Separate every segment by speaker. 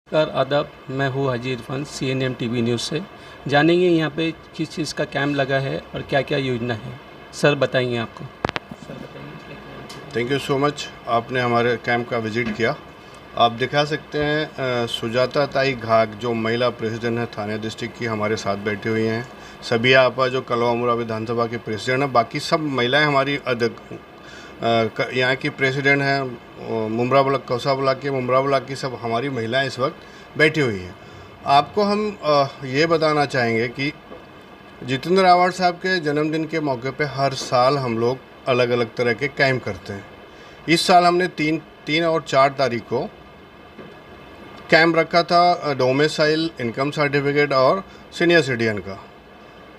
Speaker 1: नमस्कार आदाब, मैं हूँ हाजी इरफान CNN TV न्यूज़ से। जानेंगे यहाँ पे किस चीज़ का कैंप लगा है और क्या क्या योजना है। सर बताएंगे आपको। सर बताएंगे क्या
Speaker 2: थैंक यू सो मच। आपने हमारे कैंप का विज़िट किया। आप दिखा सकते हैं सुजाता ताई घाग जो महिला प्रेसिडेंट है थाने डिस्ट्रिक्ट की, हमारे साथ बैठी हुई हैं। सबिया आपा जो कलवा मुरा विधानसभा की प्रेसिडेंट है। बाकी सब महिलाएं हमारी यहाँ की प्रेसिडेंट हैं। मुमरा ब्लॉक, कौसा ब्लॉक की, मुमरा ब्लॉक की सब हमारी महिलाएं इस वक्त बैठी हुई हैं। आपको हम ये बताना चाहेंगे कि जितेंद्र आवाड़ साहब के जन्मदिन के मौके पे हर साल हम लोग अलग अलग तरह के कैंप करते हैं। इस साल हमने तीन और 4 तारीख को कैंप रखा था डोमिसाइल, इनकम सर्टिफिकेट और सीनियर सिटीजन का।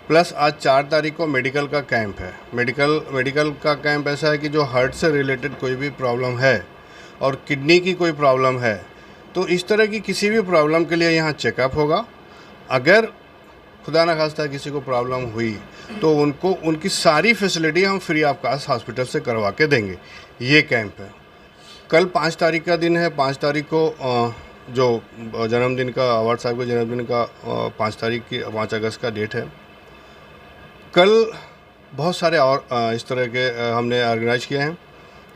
Speaker 2: प्लस आज 4 तारीख को मेडिकल का कैंप है। मेडिकल का कैंप ऐसा है कि जो हार्ट से रिलेटेड कोई भी प्रॉब्लम है और किडनी की कोई प्रॉब्लम है, तो इस तरह की किसी भी प्रॉब्लम के लिए यहाँ चेकअप होगा। अगर खुदा न खास्ता किसी को प्रॉब्लम हुई तो उनको उनकी सारी फैसिलिटी हम फ्री ऑफ कॉस्ट हॉस्पिटल से करवा के देंगे। ये कैंप है। कल 5 तारीख का दिन है। 5 तारीख को जो जन्मदिन का, आवाड़ साहब के जन्मदिन का 5 अगस्त का डेट है। कल बहुत सारे और इस तरह के हमने ऑर्गेनाइज किए हैं,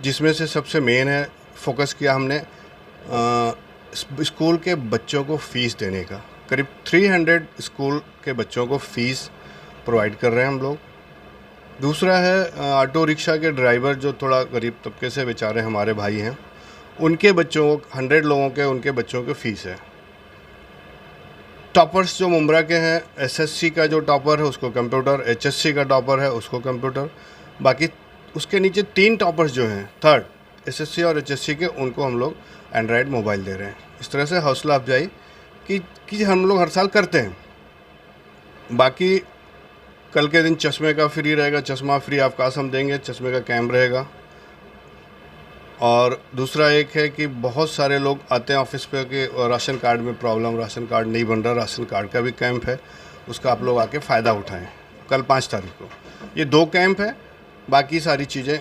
Speaker 2: जिसमें से सबसे मेन है, फोकस किया हमने स्कूल के बच्चों को फ़ीस देने का। करीब 300 स्कूल के बच्चों को फ़ीस प्रोवाइड कर रहे हैं हम लोग। दूसरा है ऑटो रिक्शा के ड्राइवर जो थोड़ा गरीब तबके से बेचारे हमारे भाई हैं, उनके बच्चों को 100 लोगों के उनके बच्चों की फ़ीस है। टॉपर्स जो मुमरा के हैं, SSC का जो टॉपर है उसको कंप्यूटर, HSC का टॉपर है उसको कंप्यूटर, बाकी उसके नीचे 3 टॉपर्स जो हैं थर्ड SSC और HSC के, उनको हम लोग एंड्रॉयड मोबाइल दे रहे हैं। इस तरह से हौसला अफजाई कि हम लोग हर साल करते हैं। बाकी कल के दिन चश्मे का फ्री रहेगा, चश्मा फ्री ऑफ कॉस्ट हम देंगे, चश्मे का कैंप रहेगा। और दूसरा एक है कि बहुत सारे लोग आते हैं ऑफिस पे कि राशन कार्ड में प्रॉब्लम, राशन कार्ड नहीं बन रहा, राशन कार्ड का भी कैंप है, उसका आप लोग आके फ़ायदा उठाएं। कल 5 तारीख को ये 2 कैंप है। बाकी सारी चीज़ें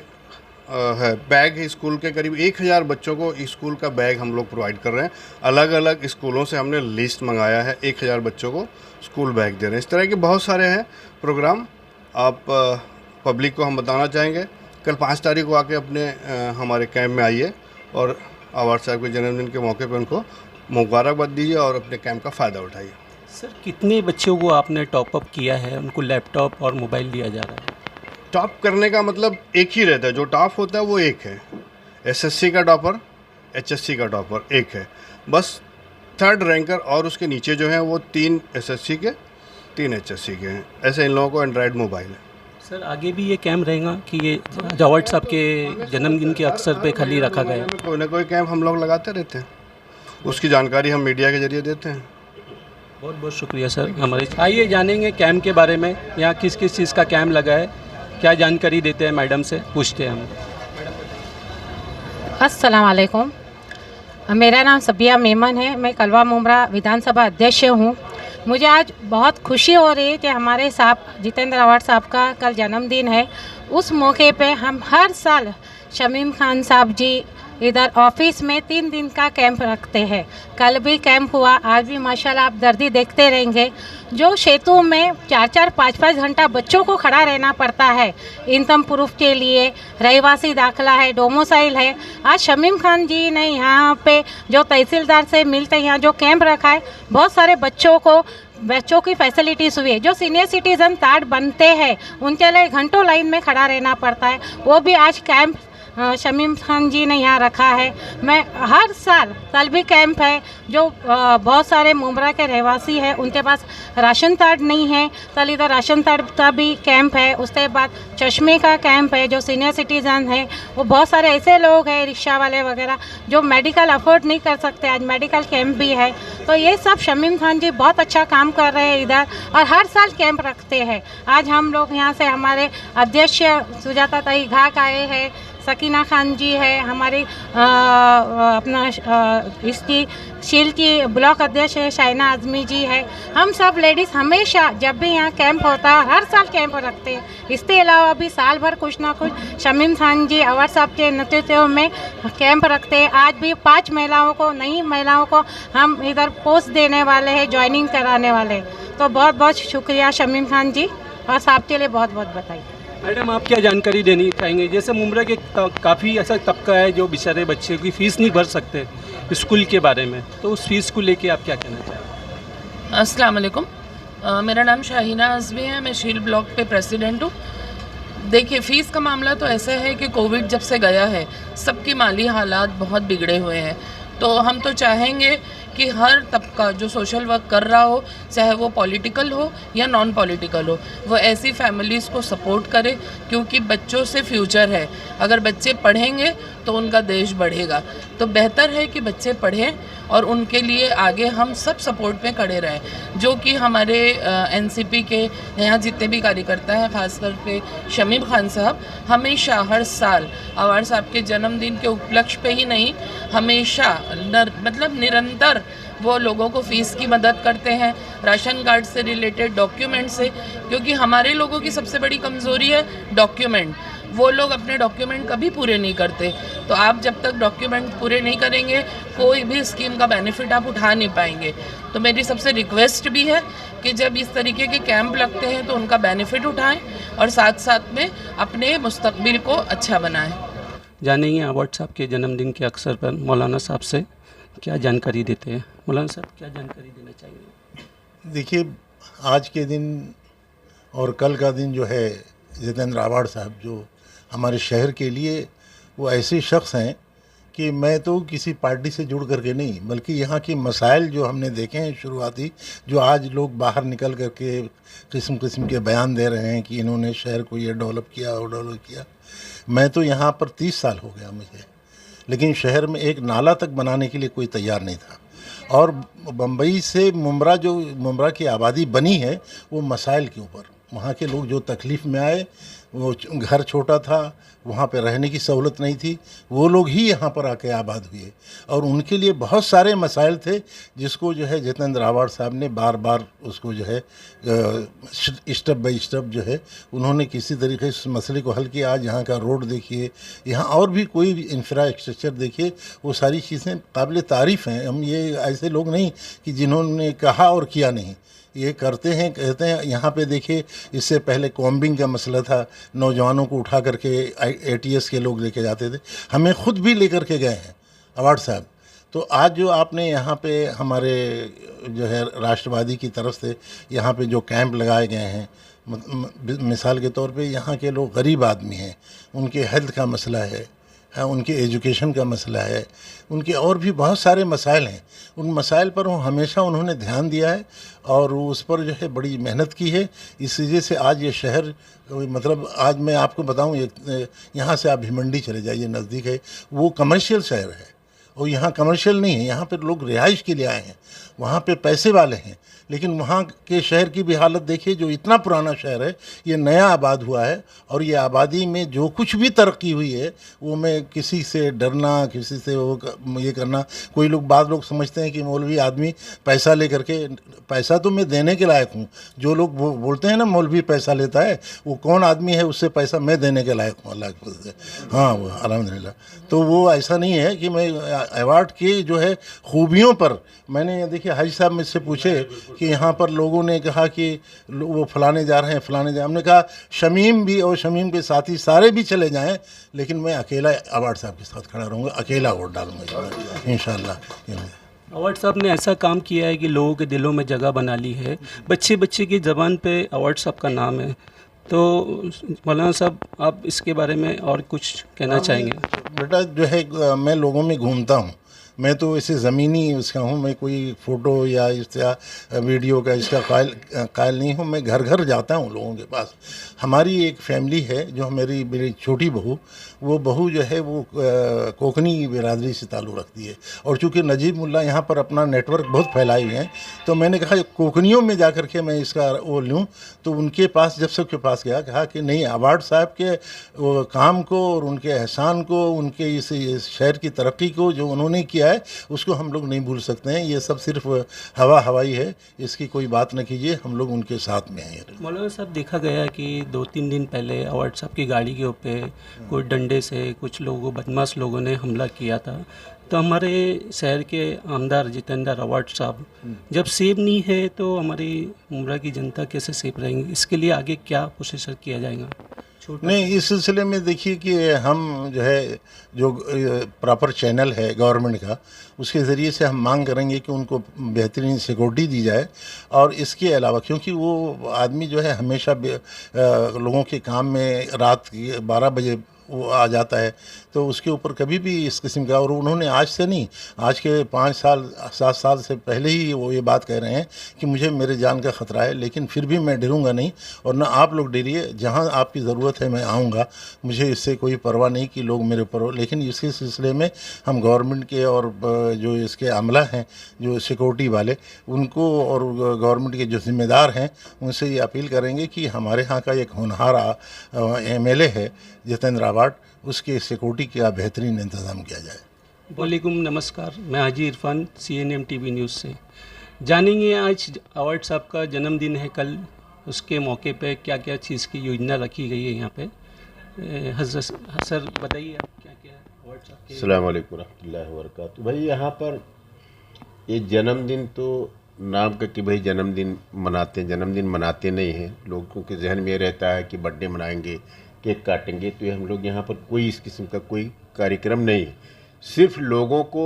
Speaker 2: है। बैग स्कूल के करीब 1000 बच्चों को स्कूल का बैग हम लोग प्रोवाइड कर रहे हैं। अलग अलग स्कूलों से हमने लिस्ट मंगाया है, 1000 बच्चों को स्कूल बैग दे रहे हैं। इस तरह के बहुत सारे हैं प्रोग्राम। आप पब्लिक को हम बताना चाहेंगे, कल 5 तारीख को आके अपने हमारे कैंप में आइए और आवाड़ साहब के जन्मदिन के मौके पर उनको मुबारकबाद दीजिए और अपने कैंप का फ़ायदा उठाइए।
Speaker 1: सर कितने बच्चों को आपने टॉपअप किया है, उनको लैपटॉप और मोबाइल दिया जा रहा है?
Speaker 2: टॉप करने का मतलब एक ही रहता है, जो टॉप होता है वो एक है। SSC का टॉपर, HSC का टॉपर एक है बस। थर्ड रैंकर और उसके नीचे जो हैं वो 3 SSC के, 3 HSC के हैं। ऐसे इन लोगों को एंड्रॉयड मोबाइल है।
Speaker 1: सर आगे भी ये कैंप रहेगा कि ये आवाड़ साहब के जन्मदिन के अवसर पे खाली रखा गया?
Speaker 2: कोई ना कोई कैंप हम लोग लगाते रहते हैं, उसकी जानकारी हम मीडिया के जरिए देते हैं।
Speaker 1: बहुत बहुत शुक्रिया सर। हमारे आइए जानेंगे कैंप के बारे में। यहाँ किस किस चीज़ का कैंप लगा है, क्या जानकारी देते हैं, मैडम से पूछते हैं हम।
Speaker 3: अस्सलाम वालेकुम। मेरा नाम सबिया मेमन है। मैं कलवा मुमरा विधानसभा अध्यक्ष हूँ। मुझे आज बहुत खुशी हो रही है कि हमारे साहब जितेंद्र आवाड़ साहब का कल जन्मदिन है। उस मौके पे हम हर साल शमीम खान साहब जी इधर ऑफिस में 3 दिन का कैंप रखते हैं। कल भी कैंप हुआ, आज भी माशाल्लाह आप दर्दी देखते रहेंगे। जो सेतु में 4-4, 5-5 घंटा बच्चों को खड़ा रहना पड़ता है इनकम प्रूफ के लिए, रहवासी दाखिला है, डोमिसाइल है। आज शमीम खान जी ने यहाँ पे जो तहसीलदार से मिलते यहाँ जो कैंप रखा है, बहुत सारे बच्चों की फैसिलिटीज़ हुई है। जो सीनियर सिटीज़न कार्ड बनते हैं उनके लिए घंटों लाइन में खड़ा रहना पड़ता है, वो भी आज कैंप शमीम खान जी ने यहाँ रखा है। मैं हर साल, कल भी कैंप है, जो बहुत सारे मुमरा के रहवासी हैं उनके पास राशन कार्ड नहीं है, कल इधर राशन कार्ड का भी कैंप है। उसके बाद चश्मे का कैंप है। जो सीनियर सिटीज़न है वो बहुत सारे ऐसे लोग हैं, रिक्शा वाले वगैरह, जो मेडिकल अफोर्ड नहीं कर सकते, आज मेडिकल कैंप भी है। तो ये सब शमीम खान जी बहुत अच्छा काम कर रहे हैं इधर, और हर साल कैंप रखते हैं। आज हम लोग यहाँ से हमारे अध्यक्ष सुजाता ताई घाग आए हैं, सकीना खान जी है हमारी, अपना इसकी शील की ब्लॉक अध्यक्ष है शाइना आजमी जी है। हम सब लेडीज़ हमेशा जब भी यहाँ कैंप होता है हर साल कैंप रखते हैं। इसके अलावा भी साल भर कुछ ना कुछ शमीम खान जी अवार्ड साहब के नेतृत्व में कैंप रखते हैं। आज भी 5 महिलाओं को, नई महिलाओं को हम इधर पोस्ट देने वाले हैं, ज्वाइनिंग कराने वाले हैं। तो बहुत बहुत शुक्रिया शमीम खान जी और साहब के लिए बहुत बहुत बधाई।
Speaker 1: मैडम, आप क्या जानकारी देनी चाहेंगे? जैसे मुमरा के काफ़ी ऐसा तबका है जो बेचारे बच्चे की फ़ीस नहीं भर सकते स्कूल के बारे में, तो उस फीस को लेके आप क्या कहना चाहेंगे?
Speaker 4: अस्सलाम वालेकुम। मेरा नाम शाहीना आज़मी है, मैं शील ब्लॉक पे प्रेसिडेंट हूँ। देखिए, फ़ीस का मामला तो ऐसा है कि कोविड जब से गया है सबकी माली हालात बहुत बिगड़े हुए हैं। तो हम तो चाहेंगे कि हर तबका जो सोशल वर्क कर रहा हो, चाहे वो पॉलिटिकल हो या नॉन पॉलिटिकल हो, वो ऐसी फैमिलीज़ को सपोर्ट करे, क्योंकि बच्चों से फ्यूचर है। अगर बच्चे पढ़ेंगे तो उनका देश बढ़ेगा। तो बेहतर है कि बच्चे पढ़ें और उनके लिए आगे हम सब सपोर्ट में खड़े रहें। जो कि हमारे एनसीपी के यहाँ जितने भी कार्यकर्ता हैं, ख़ासकर के शमीम खान साहब, हमेशा हर साल अवार्ड साहब के जन्मदिन के उपलक्ष्य पे ही नहीं, हमेशा मतलब निरंतर वो लोगों को फ़ीस की मदद करते हैं, राशन कार्ड से रिलेटेड डॉक्यूमेंट से, क्योंकि हमारे लोगों की सबसे बड़ी कमज़ोरी है डॉक्यूमेंट। वो लोग अपने डॉक्यूमेंट कभी पूरे नहीं करते। तो आप जब तक डॉक्यूमेंट पूरे नहीं करेंगे कोई भी स्कीम का बेनिफिट आप उठा नहीं पाएंगे। तो मेरी सबसे रिक्वेस्ट भी है कि जब इस तरीके के कैंप लगते हैं तो उनका बेनिफिट उठाएं और साथ साथ में अपने मुस्तकबिल को अच्छा बनाएं।
Speaker 1: जानेंगे अवार्ड साहब के जन्मदिन के अवसर पर मौलाना साहब से क्या जानकारी देते हैं। मौलाना साहब, क्या जानकारी देना चाहिए?
Speaker 5: देखिए, आज के दिन और कल का दिन जो है, जितेंद्र आवाड़ साहब जो हमारे शहर के लिए वो ऐसे शख्स हैं कि मैं तो किसी पार्टी से जुड़ करके नहीं, बल्कि यहाँ की मसाइल जो हमने देखे हैं शुरुआती, जो आज लोग बाहर निकल करके किस्म किस्म के बयान दे रहे हैं कि इन्होंने शहर को ये डेवलप किया और डेवलप किया। मैं तो यहाँ पर 30 साल हो गया मुझे, लेकिन शहर में एक नाला तक बनाने के लिए कोई तैयार नहीं था। और बम्बई से मुमरा की आबादी बनी है वो मसाइल के ऊपर। वहाँ के लोग जो तकलीफ़ में आए, वो घर छोटा था, वहाँ पे रहने की सहूलत नहीं थी, वो लोग ही यहाँ पर आके आबाद हुए। और उनके लिए बहुत सारे मसाइल थे जिसको जो है जितेंद्र आवाड़ साहब ने बार बार उसको जो है स्टेप बाय स्टेप जो है उन्होंने किसी तरीके से मसले को हल किया। आज यहाँ का रोड देखिए, यहाँ और भी कोई भी इंफ्रास्ट्रक्चर देखिए, वो सारी चीज़ें काबिल तारीफ़ हैं। हम ये ऐसे लोग नहीं कि जिन्होंने कहा और किया नहीं, ये करते हैं, कहते हैं। यहाँ पे देखिए, इससे पहले कॉम्बिंग का मसला था, नौजवानों को उठा करके ATS के लोग लेके जाते थे, हमें खुद भी लेकर के गए हैं अवार्ड साहब। तो आज जो आपने यहाँ पे हमारे जो है राष्ट्रवादी की तरफ से यहाँ पे जो कैंप लगाए गए हैं, मिसाल के तौर पे यहाँ के लोग गरीब आदमी हैं, उनके हेल्थ का मसला है, उनके एजुकेशन का मसला है, उनके और भी बहुत सारे मसाइल हैं। उन मसाइल पर हमेशा उन्होंने ध्यान दिया है और उस पर जो है बड़ी मेहनत की है। इस वजह से आज ये शहर, मतलब आज मैं आपको बताऊं, यहाँ से आप भिमंडी चले जाइए, नज़दीक है, वो कमर्शियल शहर है और यहाँ कमर्शियल नहीं है। यहाँ पर लोग रिहाइश के लिए आए हैं, वहाँ पे पैसे वाले हैं। लेकिन वहाँ के शहर की भी हालत देखिए, जो इतना पुराना शहर है, ये नया आबाद हुआ है और ये आबादी में जो कुछ भी तरक्की हुई है वो में किसी से डरना, किसी से वो ये करना, कोई लोग बाद लोग समझते हैं कि मौलवी आदमी पैसा ले करके, पैसा तो मैं देने के लायक हूँ। जो लोग बोलते हैं ना मौलवी पैसा लेता है, वो कौन आदमी है, उससे पैसा मैं देने के लायक हूँ, अल्लाह के फज़ल से। हाँ, वो अल्हम्दुलिल्लाह। तो वो ऐसा नहीं है कि मैं अवार्ड की जो है खूबियों पर, मैंने देखिए हाजी साहब मुझसे पूछे कि यहाँ पर लोगों ने कहा कि वो फलाने जा रहे हैं, फलाने जा, हमने कहा शमीम भी और शमीम के साथी सारे भी चले जाएं, लेकिन मैं अकेला अवार्ड साहब के साथ खड़ा रहूँगा, अकेला वोट डालूंगा इंशाअल्लाह।
Speaker 1: अवार्ड साहब ने ऐसा काम किया है कि लोगों के दिलों में जगह बना ली है। बच्चे बच्चे की ज़बान पे अवार्ड साहब का नाम है। तो मौलाना साहब, आप इसके बारे में और कुछ कहना चाहेंगे?
Speaker 5: बेटा जो है, मैं लोगों में घूमता हूँ, मैं तो इसे ज़मीनी उसका हूँ, मैं कोई फ़ोटो या इसका वीडियो का इसका कायल नहीं हूँ। मैं घर घर जाता हूँ लोगों के पास। हमारी एक फैमिली है जो मेरी छोटी बहू, वो बहू जो है वो कोकनी बिरादरी से ताल्लुक़ रखती है। और चूँकि नजीब मुल्ला यहाँ पर अपना नेटवर्क बहुत फैलाए हुए हैं, तो तो मैंने कहा कोकनियों में जा कर के मैं इसका वो लूँ, तो उनके पास जब सबके पास गया, कहा कि नहीं, अवार्ड साहब के वो काम को और उनके एहसान को, उनके इस शहर की तरक्की को जो उन्होंने किया है उसको हम लोग नहीं भूल सकते हैं। ये सब सिर्फ हवाई है, इसकी कोई बात न कीजिए, हम लोग उनके साथ में हैं।
Speaker 1: मौलाना साहब, देखा गया कि 2-3 दिन पहले अवार्ड साहब की गाड़ी के ऊपर कोई डंडे से कुछ लोगों, बदमाश लोगों ने हमला किया था। तो हमारे शहर के आमदार जितेंद्र अवार्ड साहब जब सेफ नहीं है तो हमारी मुमरा की जनता कैसे सेफ रहेंगी? इसके लिए आगे क्या कोशिश किया जाएगा?
Speaker 5: नहीं, इस सिलसिले में देखिए कि हम जो प्रॉपर चैनल है गवर्नमेंट का, उसके ज़रिए से हम मांग करेंगे कि उनको बेहतरीन सिक्योरिटी दी जाए। और इसके अलावा क्योंकि वो आदमी जो है हमेशा लोगों के काम में रात 12 बजे वो आ जाता है, तो उसके ऊपर कभी भी इस किस्म का, और उन्होंने आज से नहीं, आज के 5-7 साल से पहले ही वो ये बात कह रहे हैं कि मुझे मेरे जान का ख़तरा है, लेकिन फिर भी मैं डरूंगा नहीं और ना आप लोग डरिए, जहां आपकी ज़रूरत है मैं आऊँगा, मुझे इससे कोई परवाह नहीं कि लोग मेरे ऊपर हो। लेकिन इसके सिलसिले में हम गवर्नमेंट के और जो इसके अमला हैं, जो सिक्योरिटी वाले, उनको और गवर्नमेंट के जो जिम्मेदार हैं, उनसे ये अपील करेंगे कि हमारे यहाँ का एक होनहार MLA है जितेंद्र अवार्ड, उसके सिक्योरिटी का बेहतरीन इंतज़ाम किया जाए।
Speaker 1: वालेकुम नमस्कार, मैं हाजी इरफान CNN TV न्यूज़ से। जानेंगे आज अवार्ड साहब का जन्मदिन है कल, उसके मौके पे क्या क्या चीज़ की योजना रखी गई है यहाँ पे। सर बताइए आप क्या क्या अवार्ड साहब के।
Speaker 6: अस्सलाम वालेकुम रहमतुल्लाहि व बरकातुहू। भाई यहाँ पर ये जन्मदिन तो नाम का कि भाई जन्मदिन मनाते हैं, जन्मदिन मनाते नहीं हैं। लोगों के जहन में ये रहता है कि बर्थडे मनाएंगे, केक काटेंगे, तो ये हम लोग यहाँ पर कोई इस किस्म का कोई कार्यक्रम नहीं है। सिर्फ लोगों को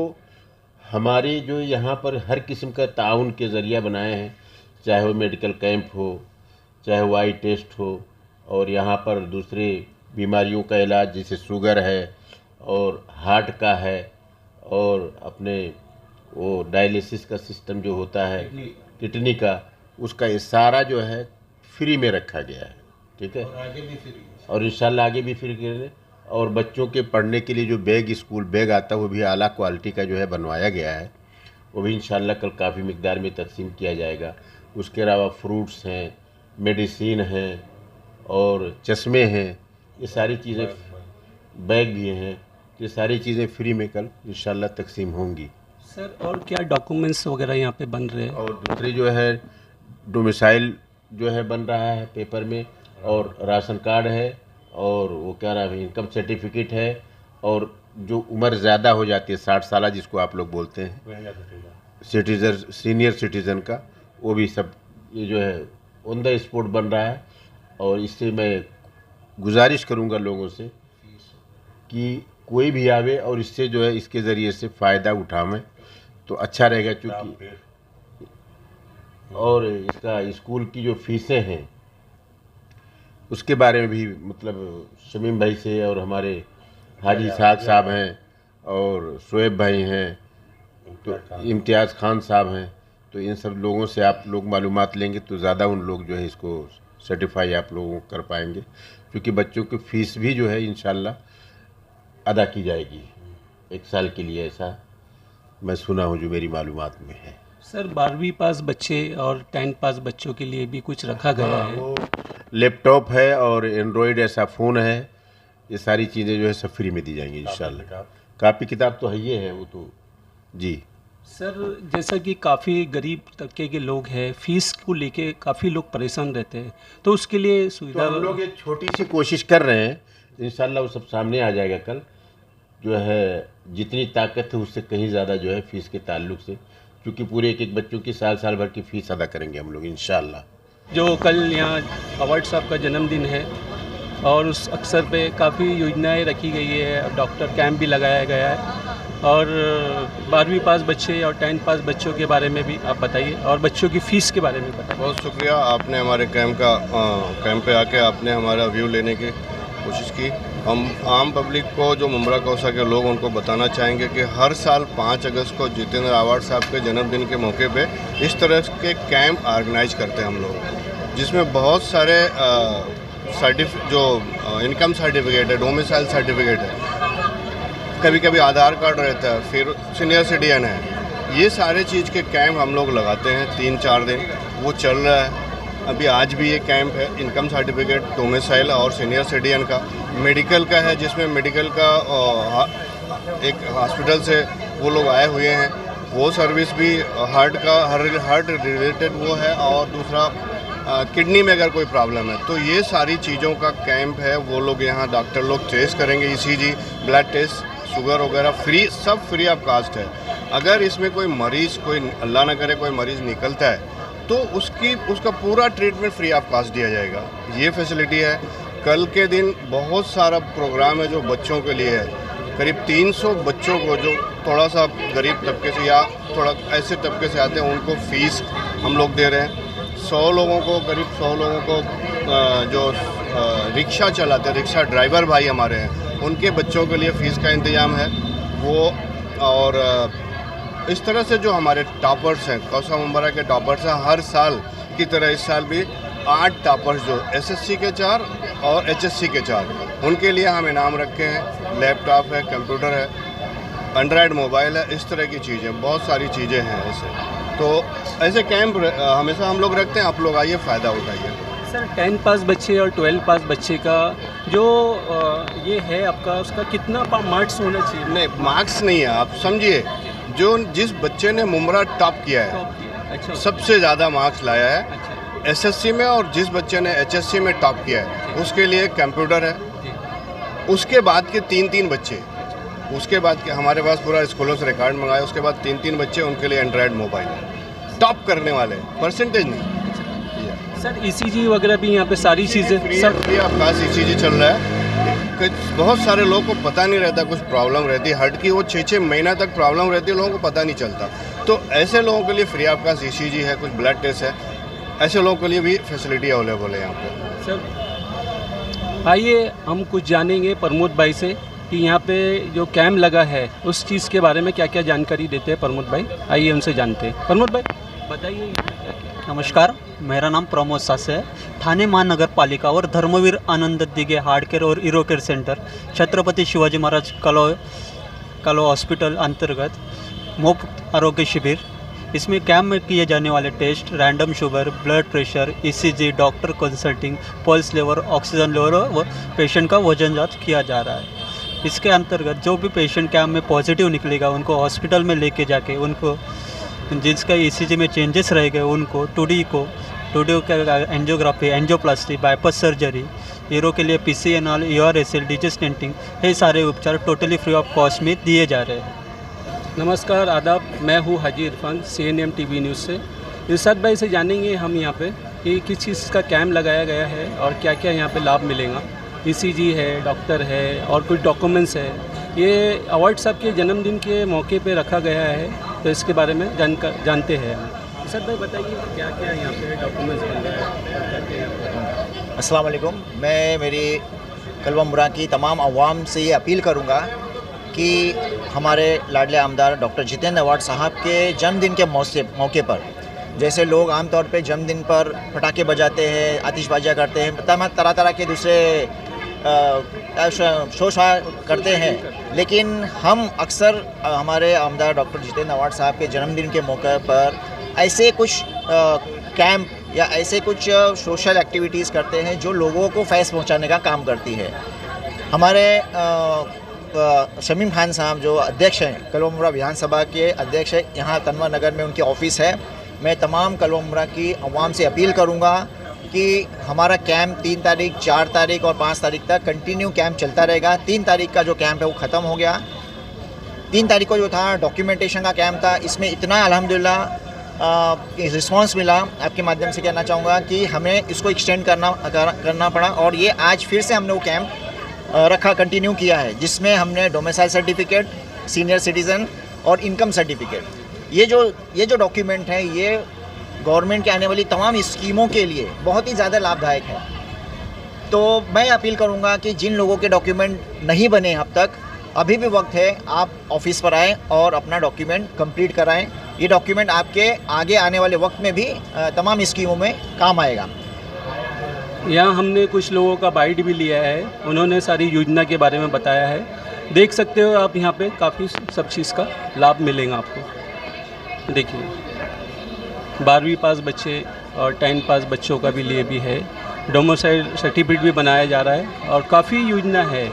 Speaker 6: हमारे जो यहाँ पर हर किस्म का ताउन के ज़रिया बनाए हैं, चाहे वो मेडिकल कैंप हो, चाहे वो आई टेस्ट हो, और यहाँ पर दूसरे बीमारियों का इलाज जैसे शुगर है और हार्ट का है, और अपने वो डायलिसिस का सिस्टम जो होता है किडनी का, उसका ये सारा जो है फ्री में रखा गया है। ठीक है, और इंशाल्लाह आगे भी फ्री करें। और बच्चों के पढ़ने के लिए जो बैग, स्कूल बैग आता है, वो भी आला क्वालिटी का जो है बनवाया गया है, वो भी इंशाल्लाह कल काफ़ी मिकदार में तकसीम किया जाएगा। उसके अलावा फ्रूट्स हैं, मेडिसिन हैं और चश्मे हैं, ये सारी चीज़ें, बैग भी हैं, ये सारी चीज़ें फ्री में कल इंशाल्लाह तकसीम होंगी।
Speaker 1: सर और क्या डॉक्यूमेंट्स वगैरह यहाँ पे बन रहे हैं?
Speaker 6: और दूसरी जो है डोमिसाइल जो है बन रहा है पेपर में, और राशन कार्ड है, और वो क्या नाम है, इनकम सर्टिफिकेट है, और जो उम्र ज़्यादा हो जाती है 60 साल जिसको आप लोग बोलते हैं सिटीजन, सीनियर सिटीज़न का, वो भी सब ये जो है ऑन द स्पॉट बन रहा है। और इससे मैं गुजारिश करूँगा लोगों से कि कोई भी आवे और इससे जो है इसके ज़रिए से फ़ायदा उठावें तो अच्छा रहेगा। चूँकि और इसका स्कूल की जो फीसें हैं उसके बारे में भी मतलब शमीम भाई से, और हमारे हाजी इसहाक साहब हैं, और शोएब भाई हैं, तो इम्तियाज़ खान साहब हैं, तो इन सब लोगों से आप लोग मालूमात लेंगे तो ज़्यादा उन लोग जो है इसको सर्टिफाई आप लोगों कर पाएंगे, क्योंकि बच्चों की फ़ीस भी जो है इंशाल्लाह अदा की जाएगी 1 साल के लिए, ऐसा मैं सुना हूँ जो मेरी मालूमात में है।
Speaker 1: सर 12वीं पास बच्चे और 10th पास बच्चों के लिए भी कुछ रखा गया है?
Speaker 6: वो लैपटॉप है और एंड्रॉयड ऐसा फ़ोन है, ये सारी चीज़ें जो है सब फ्री में दी जाएंगी इंशाल्लाह। कापी किताब तो है ये है वो तो जी।
Speaker 1: सर जैसा कि काफ़ी गरीब तबके के लोग हैं, फ़ीस को लेके काफ़ी लोग परेशान रहते हैं, तो उसके लिए सुविधा
Speaker 6: तो हम लोग एक छोटी सी कोशिश कर रहे हैं, इंशाल्लाह वो सब सामने आ जाएगा कल। जो है जितनी ताकत है उससे कहीं ज़्यादा जो है फ़ीस के ताल्लुक से, क्योंकि पूरे एक बच्चों की साल भर की फ़ीस अदा करेंगे हम लोग इंशाल्लाह।
Speaker 1: जो कल यहाँ अवार्ड साहब का जन्मदिन है और उस अवसर पे काफ़ी योजनाएं रखी गई है, डॉक्टर कैंप भी लगाया गया है, और 12वीं पास बच्चे और 10th पास बच्चों के बारे में भी आप बताइए, और बच्चों की फ़ीस के बारे में बताइए।
Speaker 2: बहुत शुक्रिया, आपने हमारे कैंप पे आके आपने हमारा व्यू लेने की कोशिश की। हम आम पब्लिक को, जो मुमरा कौसा के लोग, उनको बताना चाहेंगे कि हर साल 5 अगस्त को जितेंद्र अवार्ड साहब के जन्मदिन के मौके पे इस तरह के कैंप ऑर्गेनाइज करते हैं हम लोग, जिसमें बहुत सारे इनकम सर्टिफिकेट है, डोमिसाइल सर्टिफिकेट है, कभी कभी आधार कार्ड रहता है, फिर सीनियर सिटीजन है, ये सारे चीज़ के कैंप हम लोग लगाते हैं 3-4 दिन, वो चल रहा है। अभी आज भी ये कैंप है इनकम सर्टिफिकेट, डोमिसाइल और सीनियर सिटीजन का, मेडिकल का है जिसमें मेडिकल का एक हॉस्पिटल से वो लोग आए हुए हैं, वो सर्विस भी हार्ट रिलेटेड वो है, और दूसरा किडनी में अगर कोई प्रॉब्लम है तो ये सारी चीज़ों का कैंप है। वो लोग यहाँ डॉक्टर लोग टेस्ट करेंगे, ECG, ब्लड टेस्ट, शुगर वगैरह फ्री, सब फ्री ऑफ कास्ट है। अगर इसमें कोई मरीज़, कोई अल्लाह ना करे कोई मरीज़ निकलता है तो उसका पूरा ट्रीटमेंट फ्री ऑफ कास्ट दिया जाएगा। ये फैसिलिटी है। कल के दिन बहुत सारा प्रोग्राम है जो बच्चों के लिए है, करीब 300 बच्चों को जो थोड़ा सा गरीब तबके से या थोड़ा ऐसे तबके से आते हैं उनको फ़ीस हम लोग दे रहे हैं। 100 लोगों को, करीब 100 लोगों को जो रिक्शा चलाते हैं, रिक्शा ड्राइवर भाई हमारे हैं, उनके बच्चों के लिए फ़ीस का इंतज़ाम है वो। और इस तरह से जो हमारे टॉपर्स हैं, कौसा मुंबरा के टॉपर्स हैं, हर साल की तरह इस साल भी 8 टॉपर्स जो SSC के 4 और HSC के 4, उनके लिए हम इनाम रखे हैं। लैपटॉप है, कंप्यूटर है, एंड्रॉयड मोबाइल है, इस तरह की चीज़ें, बहुत सारी चीज़ें हैं ऐसे। तो ऐसे कैंप हमेशा हम लोग रखते हैं, आप लोग आइए, फ़ायदा उठाइए।
Speaker 1: सर 10 पास बच्चे और 12 पास बच्चे का जो ये है आपका, उसका कितना मार्क्स होना चाहिए?
Speaker 2: नहीं, मार्क्स नहीं है, आप समझिए, जो जिस बच्चे ने मुमरा टॉप किया है,
Speaker 1: अच्छा,
Speaker 2: सबसे ज़्यादा मार्क्स लाया है
Speaker 1: अच्छा,
Speaker 2: SSC में, और जिस बच्चे ने HSC में टॉप किया है उसके लिए कंप्यूटर है। उसके बाद के 3-3 बच्चे, उसके बाद के हमारे पास पूरा स्कूलों से रिकॉर्ड मंगाया, उसके बाद 3-3 बच्चे, उनके लिए एंड्रॉयड मोबाइल है। टॉप करने वाले, परसेंटेज नहीं।
Speaker 1: सर ECG वगैरह भी यहाँ पे सारी चीज़ें
Speaker 2: सब फ्री ऑफ कास्ट ECG चल रहा है। बहुत सारे लोगों को पता नहीं रहता, कुछ प्रॉब्लम रहती है हार्ट की, वो 6-6 महीना तक प्रॉब्लम रहती है, लोगों को पता नहीं चलता। तो ऐसे लोगों के लिए फ्री ऑफ कास्ट ECG है, कुछ ब्लड टेस्ट है, ऐसे लोगों के लिए भी फैसिलिटी अवेलेबल है यहाँ पे।
Speaker 1: सर आइए हम कुछ जानेंगे प्रमोद भाई से कि यहाँ पे जो कैंप लगा है उस चीज़ के बारे में क्या क्या जानकारी देते हैं प्रमोद भाई। आइए उनसे जानते हैं। प्रमोद भाई बताइए।
Speaker 7: नमस्कार, मेरा नाम प्रमोद सासे है। ठाणे महानगर पालिका और धर्मवीर आनंद दिघे हार्ट केयर और ईरो केयर सेंटर, छत्रपति शिवाजी महाराज कलो हॉस्पिटल अंतर्गत मुफ्त आरोग्य शिविर। इसमें कैंप में किए जाने वाले test, random sugar, blood pressure, ECG, doctor consulting, pulse level, oxygen level व पेशेंट का वजन जांच किया जा रहा है। इसके अंतर्गत जो भी पेशेंट कैंप में पॉजिटिव निकलेगा उनको हॉस्पिटल में लेके जाके उनको जिसका ECG में चेंजेस रह गए उनको 2D का angiography, angioplasty, bypass surgery, hero के लिए PCNR, URSL, डीजे स्टेंटिंग, ये सारे उपचार टोटली फ्री ऑफ कॉस्ट में दिए जा रहे हैं।
Speaker 1: नमस्कार, आदाब, मैं हूँ हाजी इरफान, CNN TV न्यूज़ से। इरशाद भाई से जानेंगे हम यहाँ पे कि किस चीज़ का कैंप लगाया गया है और क्या क्या यहाँ पे लाभ मिलेगा। ECG है, डॉक्टर है और कुछ डॉक्यूमेंट्स है। ये अवार्ड साहब के जन्मदिन के मौके पे रखा गया है, तो इसके बारे में जानते हैं। इरशाद भाई बताइए क्या क्या यहाँ पे डॉक्यूमेंट्स बन रहा है।
Speaker 8: अस्सलाम वालेकुम। मैं मेरी कलवा मुरा की तमाम अवाम से ये अपील करूँगा कि हमारे लाडले आमदार डॉक्टर जितेंद्र अवार्ड साहब के जन्मदिन के मौके पर, जैसे लोग आमतौर पे जन्मदिन पर पटाखे बजाते हैं, आतिशबाजियाँ करते हैं, तरह तरह के दूसरे शो करते हैं, लेकिन हम अक्सर हमारे आमदार डॉक्टर जितेंद्र अवार्ड साहब के जन्मदिन के मौके पर ऐसे कुछ कैंप या ऐसे कुछ सोशल एक्टिविटीज़ करते हैं जो लोगों को फैज़ पहुंचाने का काम करती है। हमारे शमीम खान साहब जो अध्यक्ष हैं, कलवा मुमरा विधानसभा के अध्यक्ष है, यहाँ तनवर नगर में उनकी ऑफ़िस है। मैं तमाम कलवा मुमरा की अवाम से अपील करूँगा कि हमारा कैंप 3 तारीख, 4 तारीख और 5 तारीख तक कंटिन्यू कैंप चलता रहेगा। 3 तारीख का जो कैंप है वो ख़त्म हो गया। 3 तारीख को जो था डॉक्यूमेंटेशन का कैंप था, इसमें इतना अल्हम्दुलिल्लाह रिस्पांस मिला। आपके माध्यम से कहना चाहूँगा कि हमें इसको एक्सटेंड करना पड़ा और ये आज फिर से हमने वो कैंप रखा, कंटिन्यू किया है, जिसमें हमने डोमिसाइल सर्टिफिकेट, सीनियर सिटीज़न और इनकम सर्टिफिकेट, ये जो डॉक्यूमेंट हैं, ये गवर्नमेंट के आने वाली तमाम स्कीमों के लिए बहुत ही ज़्यादा लाभदायक है। तो मैं अपील करूँगा कि जिन लोगों के डॉक्यूमेंट नहीं बने अब तक, अभी भी वक्त है, आप ऑफिस पर आएँ और अपना डॉक्यूमेंट कंप्लीट कराएँ। ये डॉक्यूमेंट आपके आगे आने वाले वक्त में भी तमाम स्कीमों में काम आएगा।
Speaker 1: यहाँ हमने कुछ लोगों का बाइट भी लिया है, उन्होंने सारी योजना के बारे में बताया है। देख सकते हो आप यहाँ पे काफ़ी सब चीज़ का लाभ मिलेगा आपको। देखिए 12वीं पास बच्चे और 10 पास बच्चों का भी लिए भी है, डोमिसाइल सर्टिफिकेट भी बनाया जा रहा है और काफ़ी योजना है।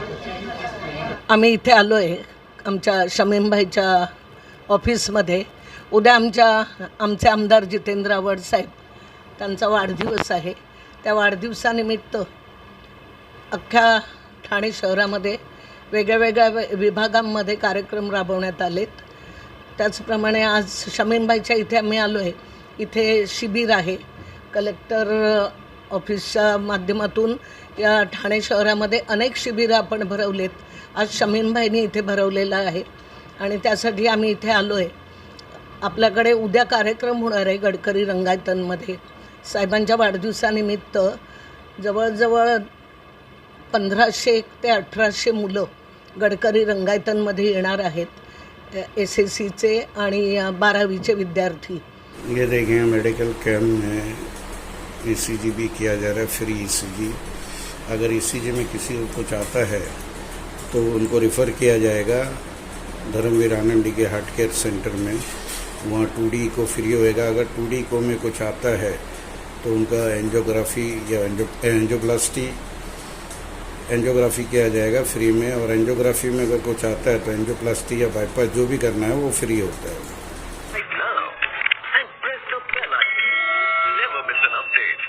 Speaker 9: आम्ही इथे आलो आहे आमच्या शमीमभाईच्या ऑफिसमध्ये। उद्या आमचे आमदार जितेंद्र आव्हाड साहेब त्यांचा वाढदिवस आहे। त्या वाढदिवसानिमित्त अख्ख्या ठाणे शहरामध्ये वेगळ्या विभागांमध्ये कार्यक्रम राबवण्यात आलेत। त्याचप्रमाणे आज शमीमभाईच्या इथे आम्ही आलो आहे। इथे शिबिर आहे, कलेक्टर ऑफिसच्या माध्यमातून या ठाणे शहरामध्ये अनेक शिबिरं आपण भरवलेत। आज शमीमभाईंनी इथे भरवलेलं आहे आणि त्यासाठी आम्ही इथे आलो आहे। आपल्याकडे उद्या कार्यक्रम होणार आहे गडकरी रंगायतनमध्ये। साहेबांच्या वाढदिवसानिमित्त जवळजवळ 1500 ते 1800 मुलं गडकरी रंगायतनमध्ये येणार आहेत, SSCचे आणि 12वीचे विद्यार्थी।
Speaker 10: ये देखें मेडिकल कैम्प में ECG भी किया जा रहा है, फ्री ECG। अगर ECG में किसी को कुछ आता है तो उनको रेफ़र किया जाएगा धर्मवीर आनंद के हार्ट केयर सेंटर में, वहाँ 2D को फ्री होएगा। अगर 2D को में कुछ आता है तो उनका एंजियोग्राफी या एंजियोग्राफी किया जाएगा फ्री में। और एंजियोग्राफी में अगर कुछ आता है तो एंजियोप्लास्टी या बाईपास जो भी करना है वो फ्री होता है।
Speaker 11: Right now, and press the bell icon. Never miss an update.